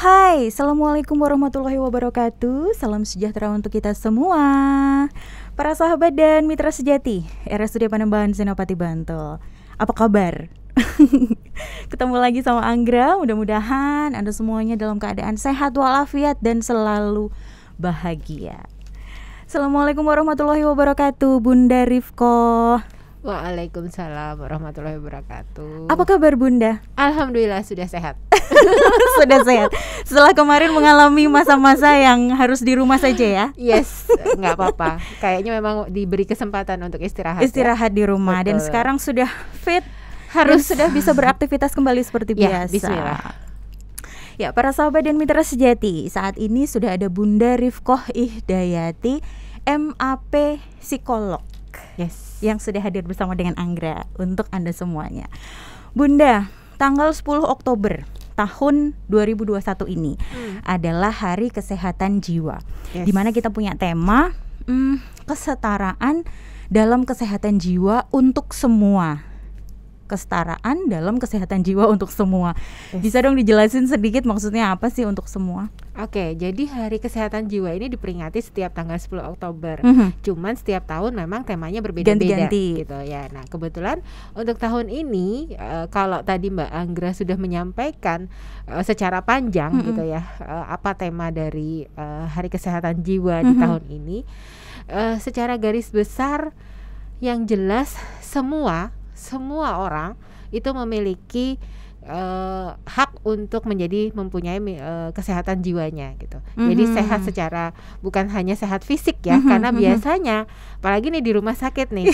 hai, Assalamualaikum warahmatullahi wabarakatuh. Salam sejahtera untuk kita semua, para sahabat dan mitra sejati RSUD Panembahan Senopati Bantul. Apa kabar? Ketemu lagi sama Anggra. Mudah-mudahan Anda semuanya dalam keadaan sehat walafiat dan selalu bahagia. Assalamualaikum warahmatullahi wabarakatuh, Bunda Rifko. Waalaikumsalam warahmatullahi wabarakatuh. Apa kabar Bunda? Alhamdulillah sudah sehat. Sudah sehat. Setelah kemarin mengalami masa-masa yang harus di rumah saja ya. Yes, nggak apa-apa. Kayaknya memang diberi kesempatan untuk istirahat. Istirahat di rumah. Betul. Dan sekarang sudah fit, harus sudah bisa beraktivitas kembali seperti ya, biasa. Bismillah. Ya, para sahabat dan mitra sejati, saat ini sudah ada Bunda Rifkoh Ihdayati, MAP Psikolog. Yes. Yang sudah hadir bersama dengan Anggra untuk Anda semuanya. Bunda, tanggal 10 Oktober tahun 2021 ini adalah Hari Kesehatan Jiwa. Yes. Di mana kita punya tema kesetaraan dalam kesehatan jiwa untuk semua. Kesetaraan dalam kesehatan jiwa untuk semua. Yes. Bisa dong dijelasin sedikit maksudnya apa sih untuk semua? Oke, jadi Hari Kesehatan Jiwa ini diperingati setiap tanggal 10 Oktober. Cuman setiap tahun memang temanya berbeda-beda Ganti-ganti gitu ya. Nah, kebetulan untuk tahun ini kalau tadi Mbak Anggra sudah menyampaikan secara panjang gitu ya, apa tema dari Hari Kesehatan Jiwa di tahun ini, secara garis besar yang jelas semua orang itu memiliki hak untuk mempunyai kesehatan jiwanya gitu. Jadi sehat secara bukan hanya sehat fisik ya, karena biasanya apalagi nih di rumah sakit nih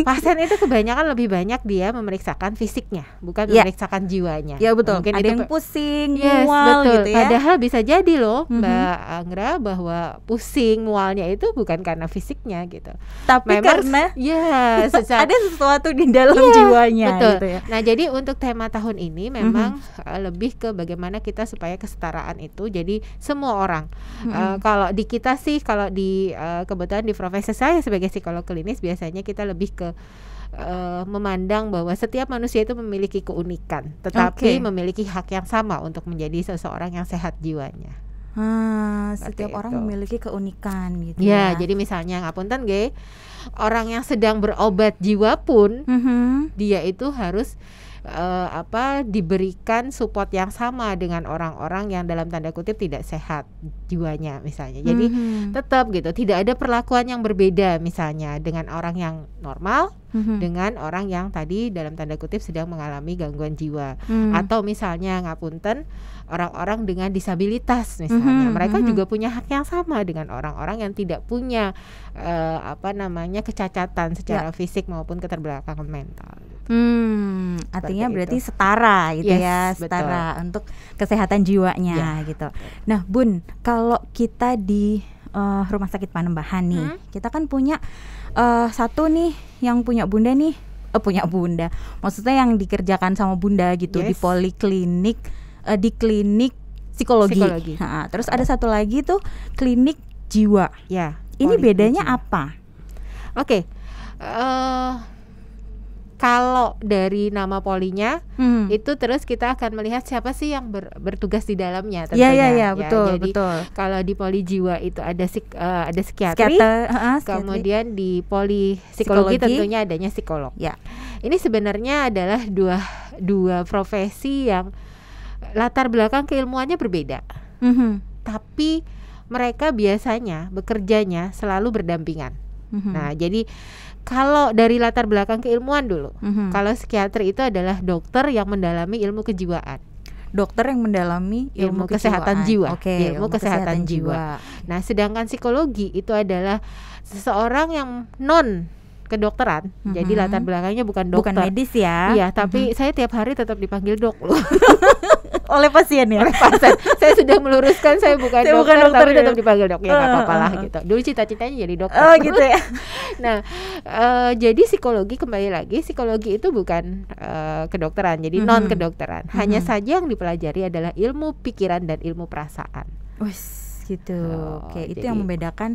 pasien itu kebanyakan lebih banyak dia memeriksakan fisiknya, bukan memeriksakan jiwanya. Ya betul. Mungkin ada itu yang pusing, yes, mual betul. gitu ya. Padahal bisa jadi loh Mbak Anggra bahwa pusing mualnya itu bukan karena fisiknya gitu. Tapi memang, karena ada sesuatu di dalam jiwanya betul. gitu ya. Nah, jadi untuk tema tahun ini memang lebih ke bagaimana kita supaya kesetaraan itu jadi semua orang. Kalau di kita sih, kalau di kebetulan di profesi saya sebagai psikolog klinis biasanya kita lebih ke memandang bahwa setiap manusia itu memiliki keunikan, tetapi memiliki hak yang sama untuk menjadi seseorang yang sehat jiwanya. Setiap orang memiliki keunikan gitu ya. Ya. Jadi misalnya ngapunten ge, orang yang sedang berobat jiwa pun dia itu harus diberikan support yang sama dengan orang-orang yang dalam tanda kutip tidak sehat jiwanya misalnya. Jadi tetap gitu, tidak ada perlakuan yang berbeda misalnya dengan orang yang normal dengan orang yang tadi dalam tanda kutip sedang mengalami gangguan jiwa. Atau misalnya ngapunten orang-orang dengan disabilitas misalnya, mereka juga punya hak yang sama dengan orang-orang yang tidak punya kecacatan secara fisik maupun keterbelakangan mental gitu. Artinya berarti setara gitu ya, setara betul. untuk kesehatan jiwanya gitu. Nah Bun, kalau kita di Rumah Sakit Panembahan nih, kita kan punya satu nih yang punya Bunda nih, punya Bunda, maksudnya yang dikerjakan sama Bunda gitu di poliklinik, di klinik psikologi. Nah, terus ada satu lagi tuh klinik jiwa. Ya. Ini bedanya apa? Oke. Kalau dari nama polinya itu terus kita akan melihat siapa sih yang bertugas di dalamnya tentunya. Ya, betul, jadi betul. Kalau di poli jiwa itu ada psikiatri, kemudian di poli psikologi tentunya adanya psikolog. Ya. Ini sebenarnya adalah dua profesi yang latar belakang keilmuannya berbeda. Tapi mereka biasanya bekerjanya selalu berdampingan. Nah, jadi kalau dari latar belakang keilmuan dulu, kalau psikiatri itu adalah dokter yang mendalami ilmu kejiwaan. Dokter yang mendalami ilmu kesehatan jiwa. Ilmu kesehatan jiwa. Nah, sedangkan psikologi itu adalah seseorang yang non kedokteran. Jadi latar belakangnya bukan dokter. Bukan medis ya. Iya, tapi saya tiap hari tetap dipanggil dok loh. Oleh pasien ya. Oleh pasien. Saya sudah meluruskan saya bukan dokter, tapi tetap dipanggil dok. Ya nggak apa-apa lah gitu. Dulu cita-citanya jadi dokter. Oh gitu ya. Nah, jadi psikologi, kembali lagi, psikologi itu bukan kedokteran. Jadi non kedokteran. Hanya saja yang dipelajari adalah ilmu pikiran dan ilmu perasaan. gitu. Oke, itu Jadi yang membedakan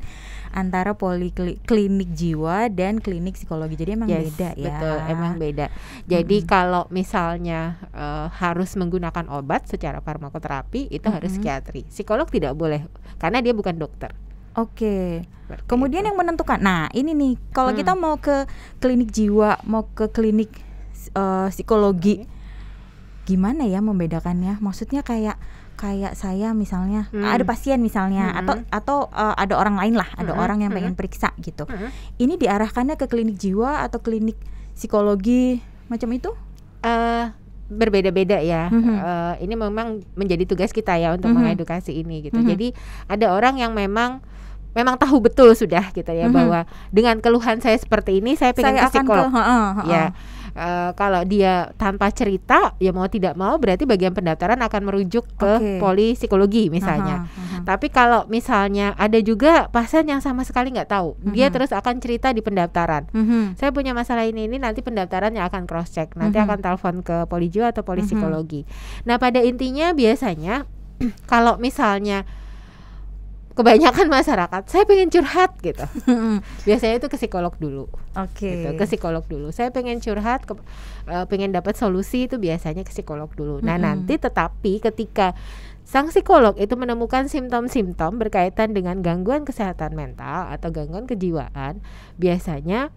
antara poliklinik jiwa dan klinik psikologi. Jadi emang beda ya. Betul, emang beda. Jadi kalau misalnya harus menggunakan obat secara farmakoterapi itu harus psikiatri. Psikolog tidak boleh karena dia bukan dokter. Oke. Seperti Kemudian itu. yang menentukan. Nah, ini nih kalau kita mau ke klinik jiwa, mau ke klinik psikologi, gimana ya membedakannya? Maksudnya kayak saya misalnya ada pasien misalnya atau ada orang lain lah, ada orang yang pengen periksa gitu. Ini diarahkannya ke klinik jiwa atau klinik psikologi macam itu? Berbeda-beda ya. Ini memang menjadi tugas kita ya untuk mengedukasi ini gitu. Jadi ada orang yang memang tahu betul sudah gitu ya bahwa dengan keluhan saya seperti ini saya pengen ke psikolog. Ya. Kalau dia tanpa cerita ya mau tidak mau berarti bagian pendaftaran akan merujuk ke polipsikologi misalnya. Tapi kalau misalnya ada juga pasien yang sama sekali nggak tahu, dia terus akan cerita di pendaftaran. Saya punya masalah ini nanti pendaftarannya akan cross check, nanti akan telepon ke polijiwa atau polipsikologi. Nah pada intinya biasanya kalau misalnya kebanyakan masyarakat saya pengen curhat gitu. Biasanya itu ke psikolog dulu. Gitu, ke psikolog dulu. Saya pengen curhat, pengen dapat solusi itu biasanya ke psikolog dulu. Nah, nanti tetapi ketika sang psikolog itu menemukan simptom-simptom berkaitan dengan gangguan kesehatan mental atau gangguan kejiwaan, biasanya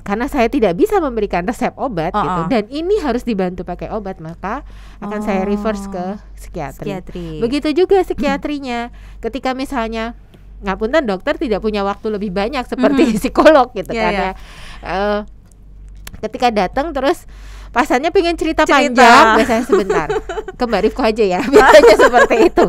karena saya tidak bisa memberikan resep obat gitu dan ini harus dibantu pakai obat, maka akan saya reverse ke psikiatri. Begitu juga psikiatrinya. Ketika misalnya ngapunten dokter tidak punya waktu lebih banyak seperti psikolog gitu kan ya. Ketika datang terus pasannya pengen cerita panjang, biasanya sebentar ke Mbak Rifko aja ya, biasanya seperti itu.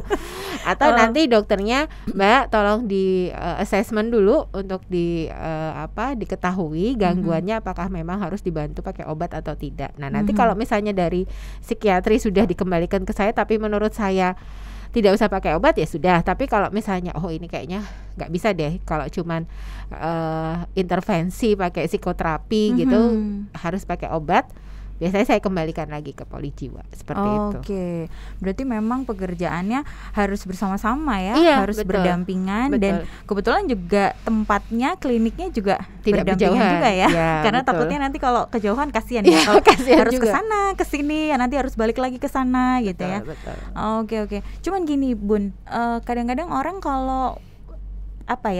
Atau nanti dokternya, Mbak tolong di assessment dulu untuk diketahui gangguannya apakah memang harus dibantu pakai obat atau tidak. Nah nanti kalau misalnya dari psikiatri sudah dikembalikan ke saya tapi menurut saya tidak usah pakai obat ya sudah. Tapi kalau misalnya ini kayaknya nggak bisa deh kalau cuman intervensi pakai psikoterapi gitu harus pakai obat, biasanya saya kembalikan lagi ke polijiwa seperti itu. Oke, berarti memang pekerjaannya harus bersama-sama ya, harus betul, berdampingan dan kebetulan juga tempatnya kliniknya juga tidak berdampingan berjauhan juga ya, karena betul. takutnya nanti kalau kejauhan kasihan ya, kalau harus ke sana ke sini ya nanti harus balik lagi ke sana gitu ya. Betul. Oke. Cuman gini Bun, kadang-kadang orang kalau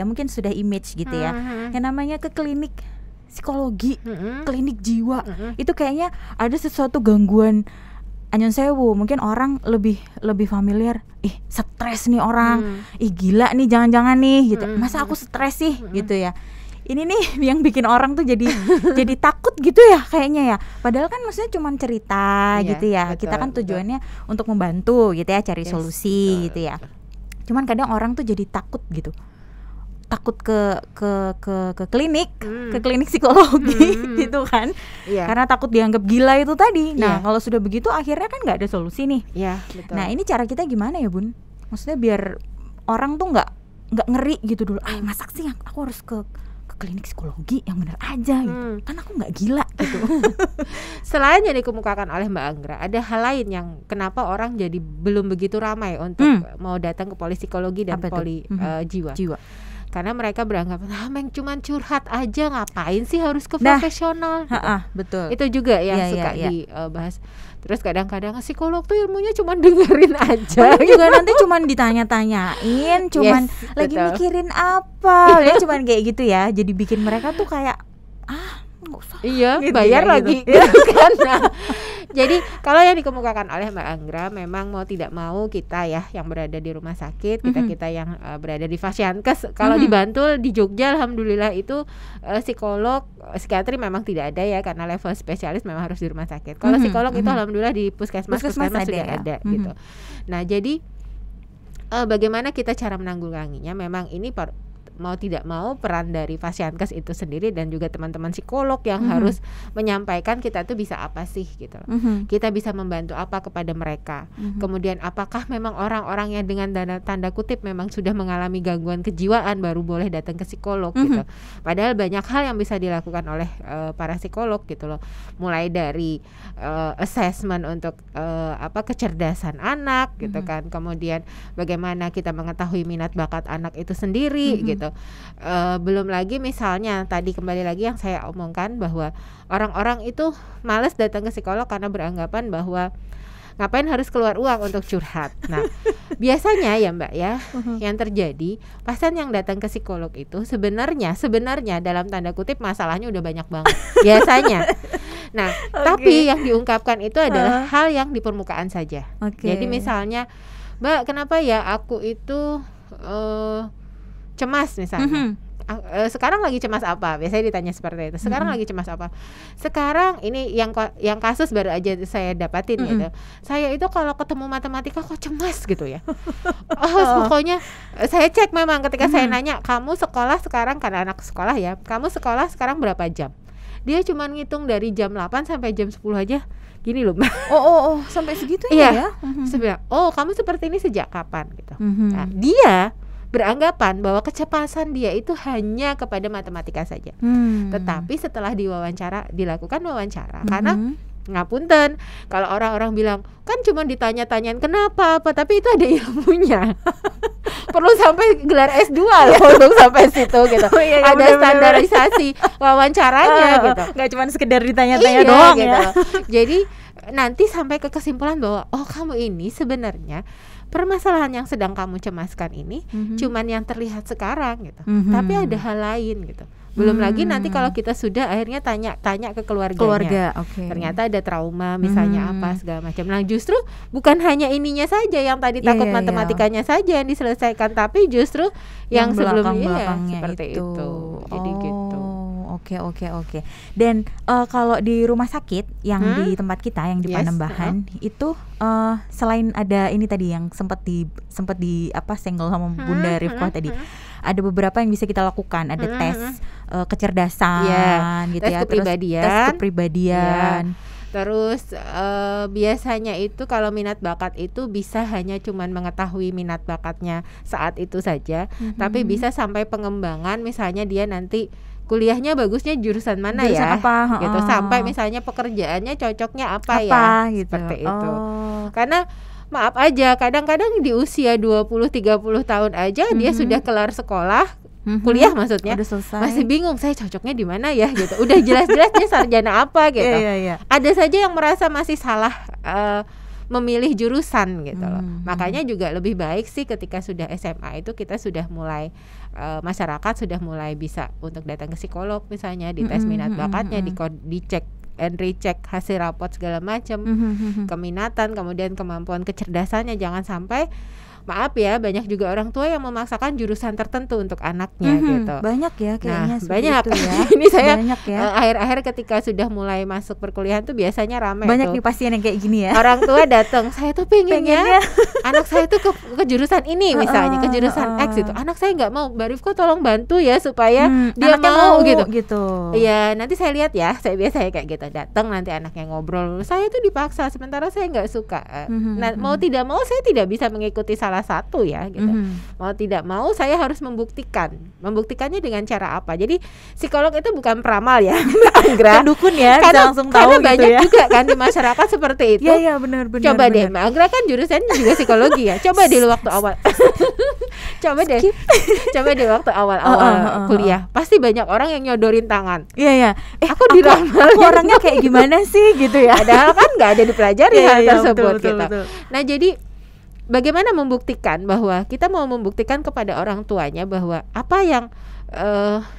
mungkin sudah image gitu ya, yang namanya ke klinik psikologi, klinik jiwa, itu kayaknya ada sesuatu gangguan Anyon Sewu. Mungkin orang lebih familiar, stres nih orang, gila nih jangan-jangan nih gitu. Masa aku stres sih gitu ya. Ini nih yang bikin orang tuh jadi takut gitu ya kayaknya ya. Padahal kan maksudnya cuma cerita gitu ya. Betul, kita kan tujuannya untuk membantu gitu ya, cari solusi gitu ya. Cuman kadang orang tuh jadi takut gitu. Takut ke klinik, ke klinik psikologi gitu kan, karena takut dianggap gila itu tadi. Nah kalau sudah begitu akhirnya kan nggak ada solusi nih. Betul. Nah ini cara kita gimana ya Bun? Maksudnya biar orang tuh nggak ngeri gitu dulu. Masak sih aku harus ke klinik psikologi yang benar aja gitu. Kan aku nggak gila gitu. Selain yang dikemukakan oleh Mbak Anggra, ada hal lain yang kenapa orang jadi belum begitu ramai untuk mau datang ke polipsikologi dan jiwa. Karena mereka beranggap cuman curhat aja, ngapain sih harus ke profesional gitu. Betul. Itu juga yang suka dibahas. Terus kadang-kadang psikolog tuh ilmunya cuman dengerin aja juga nanti cuman ditanya-tanyain, cuman lagi mikirin apa ya, cuman kayak gitu ya. Jadi bikin mereka tuh kayak nggak usah gitu bayar lagi gitu kan. Nah, jadi kalau yang dikemukakan oleh Mbak Anggra, memang mau tidak mau kita ya yang berada di rumah sakit, kita yang berada di Fasiankes, kalau di Bantul, di Jogja alhamdulillah itu psikolog, psikiatri memang tidak ada ya, karena level spesialis memang harus di rumah sakit. Kalau psikolog itu alhamdulillah di puskesmas sudah ada gitu. Nah jadi bagaimana kita cara menanggulanginya, memang ini mau tidak mau peran dari Fasiankes itu sendiri dan juga teman-teman psikolog yang harus menyampaikan kita tuh bisa apa sih gitu loh. Kita bisa membantu apa kepada mereka. Kemudian apakah memang orang-orang yang dengan tanda kutip memang sudah mengalami gangguan kejiwaan baru boleh datang ke psikolog gitu. Padahal banyak hal yang bisa dilakukan oleh para psikolog gitu loh. Mulai dari assessment untuk kecerdasan anak gitu kan. Kemudian bagaimana kita mengetahui minat bakat anak itu sendiri gitu. Belum lagi misalnya tadi kembali lagi yang saya omongkan bahwa orang-orang itu malas datang ke psikolog karena beranggapan bahwa ngapain harus keluar uang untuk curhat. Nah, biasanya ya Mbak ya, yang terjadi pasien yang datang ke psikolog itu sebenarnya dalam tanda kutip masalahnya udah banyak banget. Biasanya. Nah, tapi yang diungkapkan itu adalah hal yang di permukaan saja. Jadi misalnya, Mbak, kenapa ya aku itu cemas misalnya. Sekarang lagi cemas apa? Biasanya ditanya seperti itu. Sekarang lagi cemas apa? Sekarang ini yang kasus baru aja saya dapatin gitu. Saya itu kalau ketemu matematika kok cemas gitu ya. Pokoknya saya cek memang ketika saya nanya, kamu sekolah sekarang, karena anak sekolah ya, kamu sekolah sekarang berapa jam? Dia cuma ngitung dari jam 8 sampai jam 10 aja. Gini loh Mbak. Sampai segitunya ya. Sebenarnya, kamu seperti ini sejak kapan gitu. Nah, dia beranggapan bahwa kecepatan dia itu hanya kepada matematika saja. Tetapi setelah dilakukan wawancara, karena ngapunten, kalau orang-orang bilang kan cuma ditanya-tanyain kenapa apa, tapi itu ada ilmunya. Perlu sampai gelar S2 loh untuk sampai situ gitu. Ada standarisasi wawancaranya gitu. Nggak cuma sekedar ditanya-tanya doang gitu. Ya. Jadi nanti sampai ke kesimpulan bahwa kamu ini sebenarnya permasalahan yang sedang kamu cemaskan ini cuman yang terlihat sekarang gitu. Tapi ada hal lain gitu. Belum lagi nanti kalau kita sudah akhirnya tanya ke keluarganya. Ternyata ada trauma misalnya apa segala macam. Nah, justru bukan hanya ininya saja yang tadi takut matematikanya saja yang diselesaikan, tapi justru yang sebelumnya seperti itu. Jadi gitu. Oke. Dan kalau di rumah sakit yang di tempat kita yang di Panembahan itu selain ada ini tadi yang sempat di senggol sama Bunda Rifqah tadi, ada beberapa yang bisa kita lakukan. Ada tes kecerdasan gitu tes ya, kepribadian. Terus tes kepribadian. Terus biasanya itu kalau minat bakat itu bisa hanya cuman mengetahui minat bakatnya saat itu saja, tapi bisa sampai pengembangan, misalnya dia nanti kuliahnya bagusnya jurusan mana ya apa? Gitu, sampai misalnya pekerjaannya cocoknya apa ya gitu. Seperti itu. Karena maaf aja, kadang-kadang di usia 20-30 tahun aja dia sudah kelar sekolah, kuliah maksudnya, masih bingung saya cocoknya di mana ya gitu. Udah jelas-jelas dia sarjana apa gitu. Ada saja yang merasa masih salah memilih jurusan gitu loh. Makanya juga lebih baik sih ketika sudah SMA itu kita sudah mulai masyarakat sudah mulai bisa untuk datang ke psikolog misalnya, dites minat bakatnya, dicek and recheck hasil rapot segala macam, keminatan, kemudian kemampuan kecerdasannya. Jangan sampai, maaf ya, banyak juga orang tua yang memaksakan jurusan tertentu untuk anaknya gitu. Banyak ya kayaknya. Banyak itu ya. Ini saya ya. Akhir-akhir ketika sudah mulai masuk perkuliahan tuh biasanya ramai. Banyak nih pasien yang kayak gini ya. Orang tua datang, saya tuh pengennya anak saya tuh ke jurusan ini misalnya, ke jurusan X itu. Anak saya nggak mau. Mbak Rifqah tolong bantu ya supaya dia mau gitu. Iya, nanti saya lihat ya. Saya biasanya kayak gitu. Datang nanti anaknya ngobrol. Saya tuh dipaksa, sementara saya nggak suka. Nah, mau tidak mau saya tidak bisa mengikuti salah satu ya gitu. Mau tidak mau saya harus membuktikannya dengan cara apa. Jadi psikolog itu bukan peramal ya, Anggra. Dukun ya, langsung karena tahu gitu banyak ya. juga kan di masyarakat seperti itu. Iya benar. Coba deh, Mbak Anggra kan jurusannya juga psikologi ya. Coba deh waktu awal. Coba deh waktu awal kuliah. Pasti banyak orang yang nyodorin tangan. Iya. Aku diramal. Aku orangnya kayak gimana sih gitu ya. Padahal kan nggak ada dipelajari hal tersebut gitu. Betul. Nah, jadi bagaimana membuktikan bahwa kita mau membuktikan kepada orang tuanya bahwa apa yang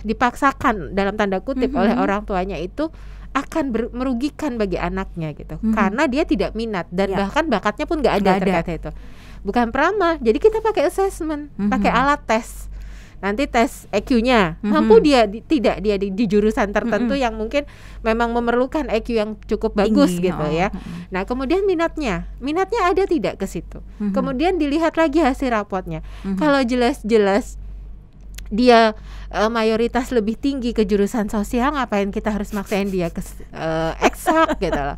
dipaksakan dalam tanda kutip oleh orang tuanya itu akan merugikan bagi anaknya gitu. Karena dia tidak minat dan bahkan bakatnya pun nggak ada terkait itu. Bukan peramal. Jadi kita pakai assessment, pakai alat tes. Nanti tes EQ-nya mampu dia tidak dia di jurusan tertentu yang mungkin memang memerlukan EQ yang cukup bagus gitu ya. Nah, kemudian minatnya ada tidak ke situ. Kemudian dilihat lagi hasil rapotnya. Kalau jelas-jelas dia mayoritas lebih tinggi ke jurusan sosial, ngapain kita harus maksain dia ke eksak gitu loh.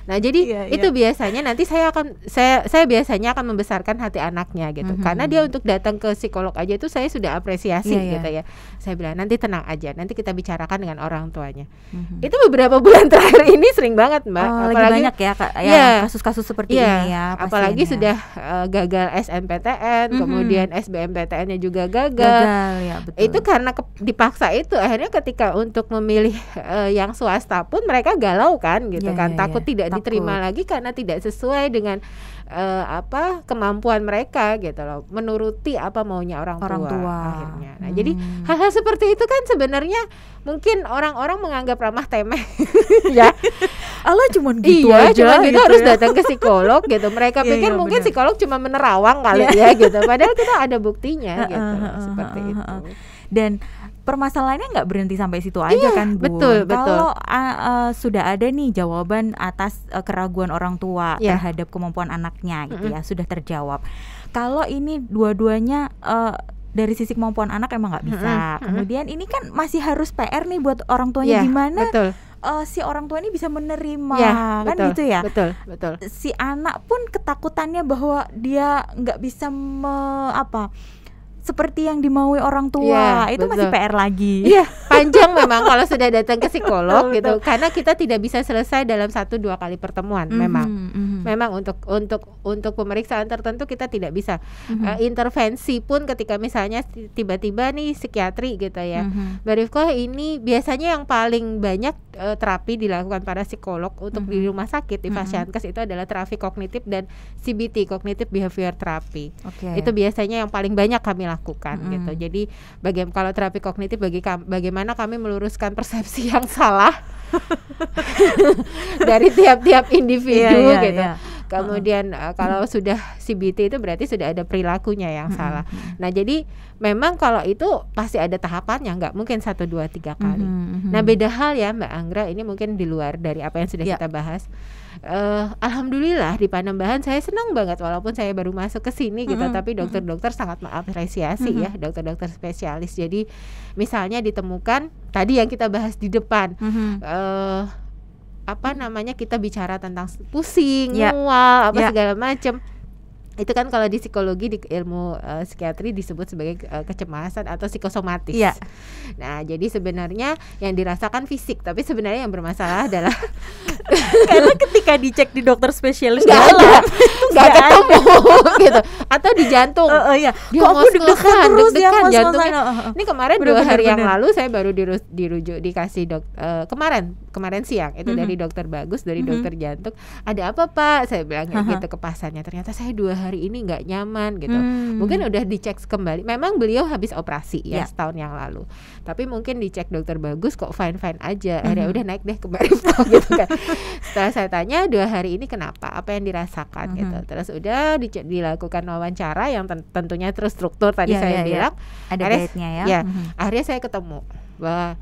Nah jadi itu biasanya nanti saya biasanya akan membesarkan hati anaknya gitu, karena dia untuk datang ke psikolog aja itu saya sudah apresiasi gitu ya. Saya bilang nanti tenang aja, nanti kita bicarakan dengan orang tuanya. Itu beberapa bulan terakhir ini sering banget Mbak, apalagi lagi banyak ya Kak, kasus-kasus seperti ini ya. Apalagi sudah gagal SNPTN, kemudian SBMPTN-nya juga gagal ya, betul. Itu karena dipaksa itu, akhirnya ketika untuk memilih yang swasta pun mereka galau kan gitu kan, takut tidak diterima lagi karena tidak sesuai dengan kemampuan mereka gitu loh, menuruti apa maunya orang tua akhirnya. Nah jadi hal-hal seperti itu kan sebenarnya mungkin orang-orang menganggap ramah temeh ya. Allah cuman gitu aja cuman gitu harus ya. datang ke psikolog gitu. Mereka pikir mungkin psikolog cuma menerawang kali ya gitu, padahal kita ada buktinya gitu seperti itu. Dan permasalahannya nggak berhenti sampai situ aja kan Bu. Betul. Kalau sudah ada nih jawaban atas keraguan orang tua terhadap kemampuan anaknya gitu ya, sudah terjawab. Kalau ini dua-duanya dari sisi kemampuan anak emang nggak bisa, kemudian ini kan masih harus PR nih buat orang tuanya, gimana si orang tua ini bisa menerima kan gitu ya. Betul. Si anak pun ketakutannya bahwa dia nggak bisa seperti yang dimaui orang tua, itu masih PR lagi. Iya, panjang memang kalau sudah datang ke psikolog gitu, karena kita tidak bisa selesai dalam 1-2 kali pertemuan. Memang untuk pemeriksaan tertentu kita tidak bisa intervensi pun ketika misalnya tiba-tiba nih psikiatri gitu ya. Mbak Rifko, ini biasanya yang paling banyak terapi dilakukan para psikolog untuk di rumah sakit di Fasiankes itu adalah terapi kognitif dan CBT, Cognitive Behavior Therapy. Itu biasanya yang paling banyak kami lakukan gitu. Jadi kalau terapi kognitif bagaimana kami meluruskan persepsi yang salah dari tiap-tiap individu gitu. Kemudian kalau sudah CBT itu berarti sudah ada perilakunya yang salah. Nah jadi memang kalau itu pasti ada tahapannya, nggak mungkin 1, 2, 3 kali. Nah beda hal ya Mbak Anggra, ini mungkin di luar dari apa yang sudah kita bahas. Alhamdulillah di Panembahan saya senang banget walaupun saya baru masuk ke sini gitu, tapi dokter-dokter sangat mengapresiasi ya, dokter-dokter spesialis. Jadi misalnya ditemukan tadi yang kita bahas di depan, kita bicara tentang pusing, mual, segala macam. Itu kan kalau di psikologi, di ilmu psikiatri disebut sebagai kecemasan atau psikosomatis. Nah, jadi sebenarnya yang dirasakan fisik, tapi sebenarnya yang bermasalah adalah karena ketika dicek di dokter spesialis nggak ketemu gitu. Atau di jantung. Dia deg-degan deg-degan jantungnya. Ini kemarin 2 hari yang lalu saya baru dirujuk, dikasih kemarin siang itu dari dokter Bagus, dari dokter jantung. Ada apa Pak? Saya bilang gitu ke pasannya. Ternyata saya 2 hari ini nggak nyaman gitu. Mungkin udah dicek kembali. Memang beliau habis operasi setahun yang lalu. Tapi mungkin dicek dokter Bagus kok fine-fine aja. Akhirnya udah naik deh ke Barifo gitu kan. Setelah saya tanya 2 hari ini kenapa? Apa yang dirasakan gitu. Terus udah dilakukan wawancara yang tentunya terstruktur tadi saya bilang. Ada dietnya ya. Akhirnya saya ketemu bahwa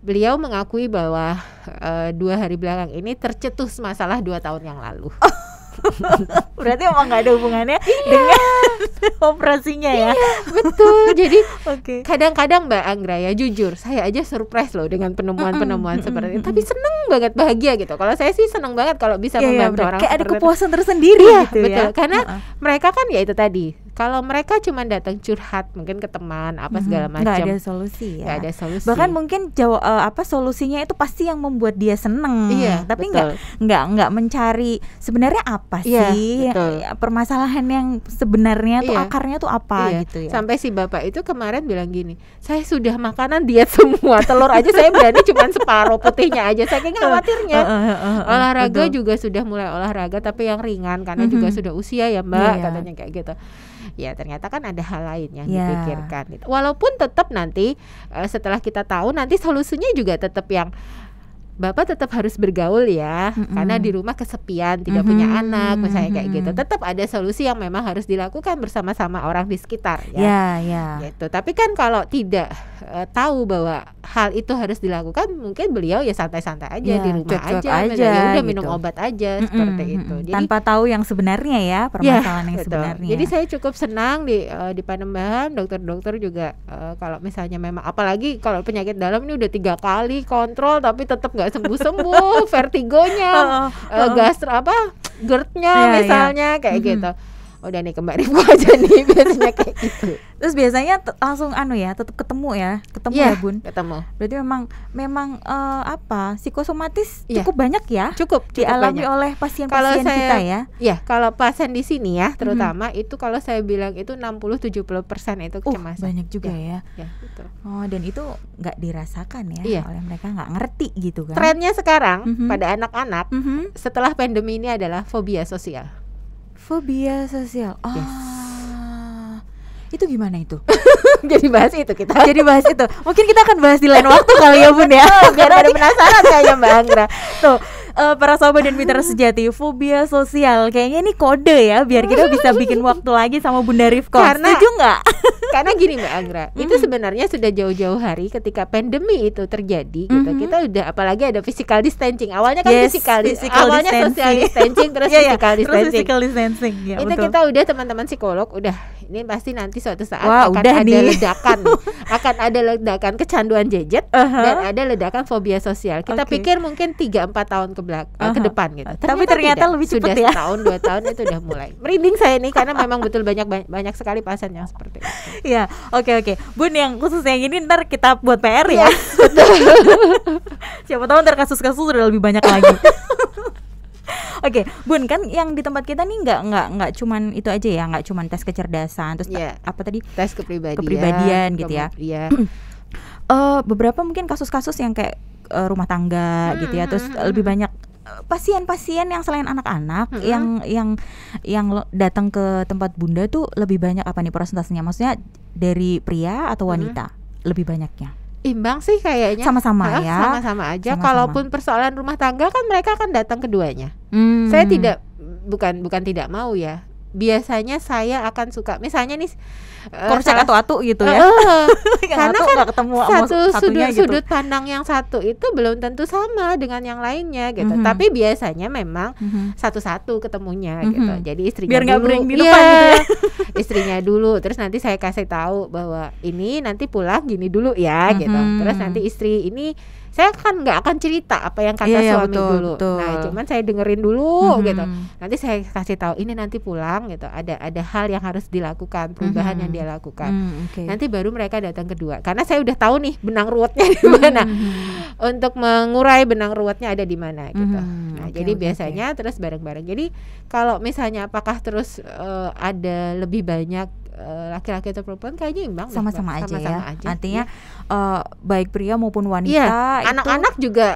beliau mengakui bahwa 2 hari belakang ini tercetus masalah 2 tahun yang lalu. Berarti emang nggak ada hubungannya dengan operasinya ya. Betul. Jadi kadang-kadang Mbak Anggra ya, jujur saya aja surprise loh dengan penemuan-penemuan seperti ini. Tapi seneng banget, bahagia gitu. Kalau saya sih seneng banget kalau bisa membantu orang. Kayak ada kepuasan tersendiri gitu betul. Ya. Karena mereka kan ya itu tadi. Kalau mereka cuma datang curhat mungkin ke teman segala macam, nggak ada solusi ya. Nggak ada solusi. Bahkan mungkin solusinya itu pasti yang membuat dia seneng. Tapi nggak mencari sebenarnya apa sih permasalahan yang sebenarnya tuh akarnya tuh apa gitu ya. Sampai si bapak itu kemarin bilang gini, saya sudah makanan diet semua, telur aja saya berani cuma separuh putihnya aja, saking khawatirnya. Olahraga juga sudah mulai olahraga tapi yang ringan karena juga sudah usia ya Mbak, katanya kayak gitu. Ya ternyata kan ada hal lain yang dipikirkan gitu. Walaupun tetap nanti setelah kita tahu nanti solusinya juga tetap yang Bapak tetap harus bergaul ya, karena di rumah kesepian, tidak punya anak, misalnya kayak gitu. Tetap ada solusi yang memang harus dilakukan bersama-sama orang di sekitar ya. Gitu. Tapi kan kalau tidak tahu bahwa hal itu harus dilakukan, mungkin beliau ya santai-santai aja Ya, di rumah cuek-cuek aja, aja ya udah minum gitu. obat aja seperti itu. Jadi Tanpa tahu yang sebenarnya ya, permasalahan yang betul. sebenarnya. Jadi saya cukup senang di Panembahan, dokter-dokter juga kalau misalnya memang, apalagi kalau penyakit dalam ini udah 3 kali kontrol tapi tetap nggak sembuh-sembuh, vertigonya, gastro GERD-nya Iya, misalnya kayak gitu. Udah nih Mbak Rifko aja nih biasanya kayak gitu. Terus biasanya langsung tetap ketemu ya Iya, Bun. ketemu. Berarti memang psikosomatis Iya. cukup banyak ya Cukup dialami banyak. oleh pasien-pasien kita ya. Ya, kalau pasien di sini ya terutama itu kalau saya bilang itu 60-70% itu kecemasan. Banyak juga ya. Ya, betul. Oh, dan itu nggak dirasakan ya Iya. oleh mereka, nggak ngerti gitu kan. Trennya sekarang pada anak-anak Mhm. setelah pandemi ini adalah fobia sosial. Fobia sosial. Itu gimana itu? Jadi bahas itu kita. Jadi bahas itu. Mungkin kita akan bahas di lain waktu kali ya Bun ya. Biar pada penasaran kayaknya Mbak Anggra. Tuh, para sahabat dan mitra sejati, fobia sosial kayaknya ini kode ya, biar kita bisa bikin waktu lagi sama Bunda Rifko. Karena- Setuju nggak? Karena gini Mbak Anggra, itu sebenarnya sudah jauh-jauh hari ketika pandemi itu terjadi gitu. Kita udah, apalagi ada physical distancing. Awalnya kan Yes, physical distancing. awalnya social distancing terus Iya, physical terus distancing. physical distancing ya, Itu betul. kita udah, teman-teman psikolog udah, ini pasti nanti suatu saat Wah, akan udah ada nih. ledakan, akan ada ledakan kecanduan gadget dan ada ledakan fobia sosial. Kita Oke. pikir mungkin 3-4 tahun ke depan gitu. Tapi ternyata tidak. lebih cepet sudah ya. setahun 2 tahun itu udah mulai. Merinding saya nih karena memang betul banyak sekali pasien yang seperti itu. Iya, oke. Bun, yang khusus yang ini ntar kita buat PR ya. Siapa tahu ntar kasus-kasus udah lebih banyak lagi. Oke, Bun, kan yang di tempat kita nih nggak cuman itu aja ya, nggak cuman tes kecerdasan, terus Iya. apa tadi Tes kepribadian, kepribadian gitu ya. Iya. Beberapa mungkin kasus-kasus yang kayak rumah tangga gitu ya, terus lebih banyak pasien-pasien yang selain anak-anak yang datang ke tempat Bunda tuh lebih banyak apa nih persentasenya? Maksudnya dari pria atau wanita lebih banyaknya? Imbang sih kayaknya. Sama-sama ya. Sama-sama aja. Sama-sama. Kalaupun persoalan rumah tangga kan mereka akan datang keduanya. Saya bukan tidak mau ya. Biasanya saya akan suka misalnya nih korset atu-atu gitu ya. Karena Atu kan nggak ketemu sama satunya gitu. sudut pandang yang satu itu belum tentu sama dengan yang lainnya gitu. Tapi biasanya memang satu-satu ketemunya gitu. Jadi istrinya Biar nggak dulu, bering di depan gitu ya. istrinya dulu, terus nanti saya kasih tahu bahwa ini nanti pulang gini dulu ya gitu. Terus nanti istri ini saya kan nggak akan cerita apa yang kata Iya, suami betul, dulu. betul. Nah, cuman saya dengerin dulu gitu. Nanti saya kasih tahu ini nanti pulang gitu. Ada hal yang harus dilakukan, perubahan yang dia lakukan. Oke. Nanti baru mereka datang kedua. Karena saya udah tahu nih benang ruwetnya di mana. Untuk mengurai benang ruwetnya ada di mana gitu. Nah, Oke, jadi oke, biasanya terus bareng-bareng. Jadi kalau misalnya apakah terus ada lebih banyak laki-laki atau perempuan, kayaknya imbang deh, Sama-sama Mbak. aja ya. Aja. Artinya Iya. baik pria maupun wanita Iya, itu anak-anak juga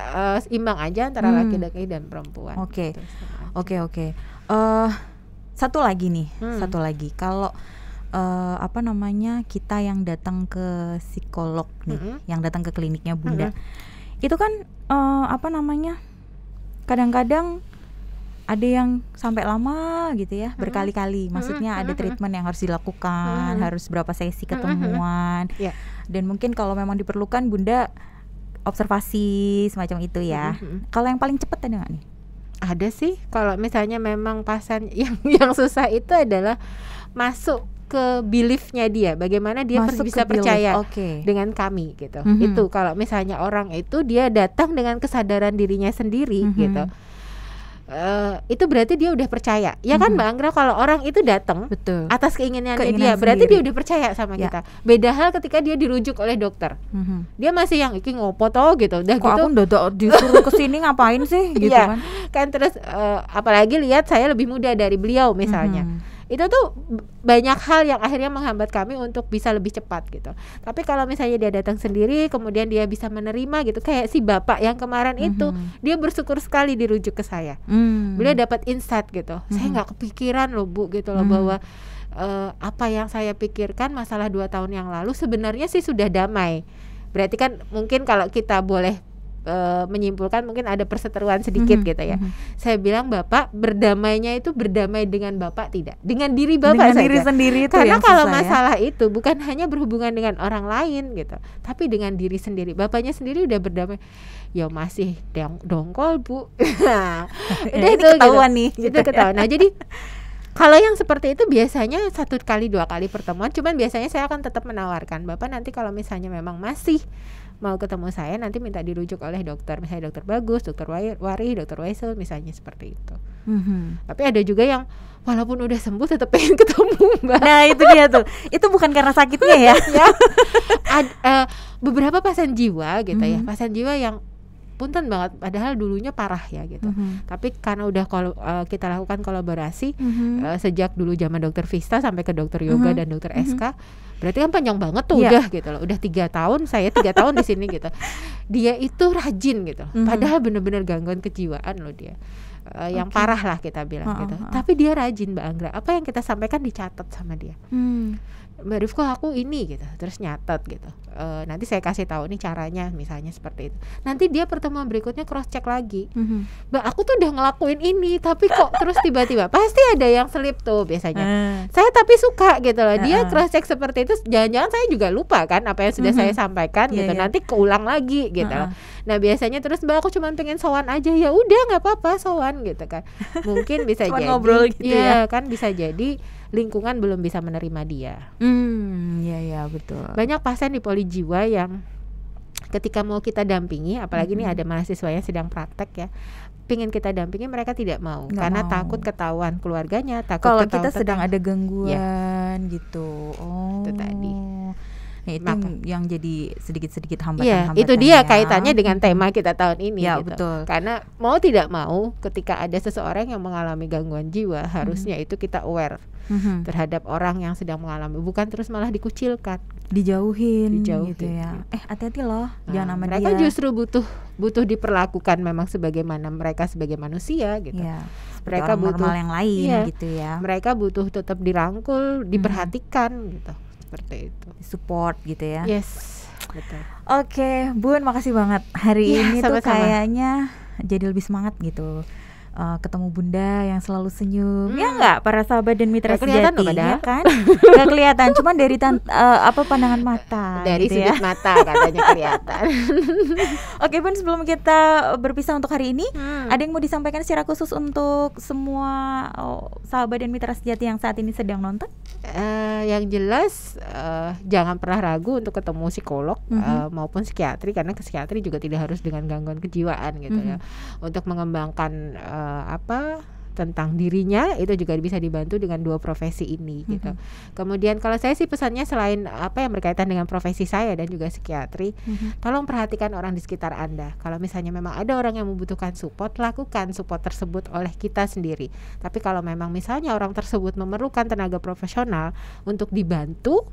imbang aja antara laki-laki dan perempuan. Oke. Gitu, sama aja. Oke. Satu lagi nih, satu lagi. Kalau kita yang datang ke psikolog nih, yang datang ke kliniknya Bunda, itu kan kadang-kadang ada yang sampai lama gitu ya, berkali-kali. Maksudnya ada treatment yang harus dilakukan, harus berapa sesi ketemuan. Iya. Dan mungkin kalau memang diperlukan Bunda observasi semacam itu ya. Kalau yang paling cepat ada nggak nih? Ada sih, kalau misalnya memang pasien yang susah itu adalah masuk ke beliefnya dia, bagaimana dia Masuk bisa ke belief, percaya oke. dengan kami gitu. Itu kalau misalnya orang itu dia datang dengan kesadaran dirinya sendiri gitu. Itu berarti dia udah percaya. Ya kan Mbak Anggra, kalau orang itu datang Betul. atas keinginannya Keinginan dia, berarti sendiri. dia udah percaya sama Ya. kita. Beda hal ketika dia dirujuk oleh dokter. Dia masih yang iki ngopo toh gitu. Udah Kok gitu. aku disuruh kesini ngapain sih gitu Iya, kan? terus apalagi lihat saya lebih muda dari beliau misalnya. Itu tuh banyak hal yang akhirnya menghambat kami untuk bisa lebih cepat gitu. Tapi kalau misalnya dia datang sendiri, kemudian dia bisa menerima gitu, kayak si bapak yang kemarin itu, dia bersyukur sekali dirujuk ke saya. Beliau dapat insight gitu. Saya nggak kepikiran loh Bu gitu loh, bahwa apa yang saya pikirkan masalah 2 tahun yang lalu sebenarnya sih sudah damai. Berarti kan mungkin kalau kita boleh menyimpulkan mungkin ada perseteruan sedikit gitu ya. Saya bilang, Bapak berdamainya itu berdamai dengan Bapak tidak, dengan diri Bapak dengan saja. diri sendiri itu Karena yang kalau susah, masalah itu bukan hanya berhubungan dengan orang lain gitu, tapi dengan diri sendiri. Bapaknya sendiri udah berdamai, ya masih dongkol Bu. Nah, udah ini itu ketahuan gitu. nih Itu gitu ya. ketahuan. Nah jadi kalau yang seperti itu biasanya 1 kali 2 kali pertemuan, cuman biasanya saya akan tetap menawarkan, Bapak nanti kalau misalnya memang masih mau ketemu saya, nanti minta dirujuk oleh dokter, misalnya dokter Bagus, dokter Wari, dokter Waisel, misalnya seperti itu. Tapi ada juga yang walaupun udah sembuh tetap pengen ketemu, Mbak. Nah itu dia tuh, itu bukan karena sakitnya ya. Ya, beberapa pasien jiwa gitu ya, pasien jiwa yang punten banget, padahal dulunya parah ya gitu. Tapi karena udah kita lakukan kolaborasi sejak dulu zaman dokter Vista sampai ke dokter Yoga dan dokter SK, berarti kan panjang banget tuh udah gitu loh. Udah 3 tahun, saya 3 tahun di sini gitu. Dia itu rajin gitu. Padahal bener-bener gangguan kejiwaan loh dia. Yang parah lah kita bilang gitu. Tapi dia rajin Mbak Anggra. Apa yang kita sampaikan dicatat sama dia. Mbak Rifko aku ini gitu, terus nyatet gitu. Nanti saya kasih tahu nih caranya, misalnya seperti itu. Nanti dia pertemuan berikutnya cross check lagi. Mbak aku tuh udah ngelakuin ini, tapi kok terus tiba-tiba pasti ada yang selip tuh biasanya. Saya tapi suka gitu loh. Dia cross check seperti itu, jangan-jangan saya juga lupa kan apa yang sudah saya sampaikan gitu. Nanti keulang lagi gitu loh. Nah biasanya terus Mbak aku cuma pengen sowan aja, ya udah nggak apa-apa sowan gitu kan. Mungkin bisa jadi ngobrol gitu ya kan, bisa jadi lingkungan belum bisa menerima dia. Ya betul. Banyak pasien di poli jiwa yang ketika mau kita dampingi, apalagi ini ada mahasiswa yang sedang praktek ya, pingin kita dampingi, mereka tidak mau. Nggak karena mau. takut ketahuan keluarganya, takut Kalau ketahuan kita sedang tetangga. ada gangguan gitu. Itu tadi. Nah, itu Maka. yang jadi sedikit-sedikit Iya, hambatan-hambatan. itu dia kaitannya dengan tema kita tahun ini Ya, gitu. betul. Karena mau tidak mau, ketika ada seseorang yang mengalami gangguan jiwa, harusnya itu kita aware terhadap orang yang sedang mengalami, bukan terus malah dikucilkan, dijauhin gitu Dijauhin, ya. Hati-hati loh, Nah, jangan sama mereka dia. justru butuh diperlakukan memang sebagaimana mereka sebagai manusia gitu. Iya, seperti Mereka orang butuh normal yang lain iya, gitu ya. mereka butuh tetap dirangkul, diperhatikan gitu, seperti itu. Support gitu ya. Yes, betul. Oke, Bun, makasih banget. Hari Ya, ini tuh sama-sama. kayaknya jadi lebih semangat gitu. Ketemu Bunda yang selalu senyum. Ya enggak, para sahabat dan mitra Nggak kelihatan sejati loh, padahal. ya kan? Enggak kelihatan, cuman dari pandangan mata Dari gitu sudut ya. mata katanya kelihatan. Oke, Bun, sebelum kita berpisah untuk hari ini, ada yang mau disampaikan secara khusus untuk semua sahabat dan mitra sejati yang saat ini sedang nonton? Yang jelas jangan pernah ragu untuk ketemu psikolog maupun psikiatri, karena ke psikiatri juga tidak harus dengan gangguan kejiwaan gitu ya. Untuk mengembangkan tentang dirinya, itu juga bisa dibantu dengan 2 profesi ini gitu. Kemudian kalau saya sih pesannya, selain apa yang berkaitan dengan profesi saya dan juga psikiatri, tolong perhatikan orang di sekitar Anda. Kalau misalnya memang ada orang yang membutuhkan support, lakukan support tersebut oleh kita sendiri. Tapi kalau memang misalnya orang tersebut memerlukan tenaga profesional untuk dibantu,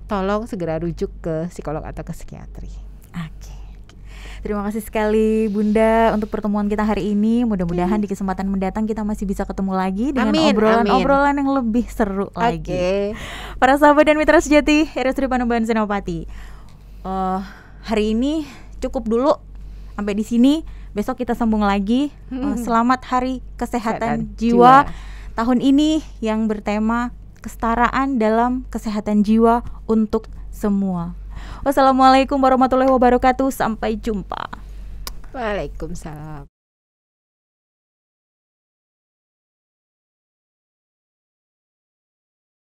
tolong segera rujuk ke psikolog atau ke psikiatri. Oke. Terima kasih sekali Bunda untuk pertemuan kita hari ini. Mudah-mudahan di kesempatan mendatang kita masih bisa ketemu lagi dengan Amin, obrolan-obrolan yang lebih seru lagi. Para sahabat dan mitra sejati RSUD Panembahan Senopati, hari ini cukup dulu sampai di sini. Besok kita sambung lagi. Selamat Hari Kesehatan Jiwa tahun ini yang bertema kesetaraan dalam kesehatan jiwa untuk semua. Wassalamualaikum warahmatullahi wabarakatuh. Sampai jumpa. Waalaikumsalam.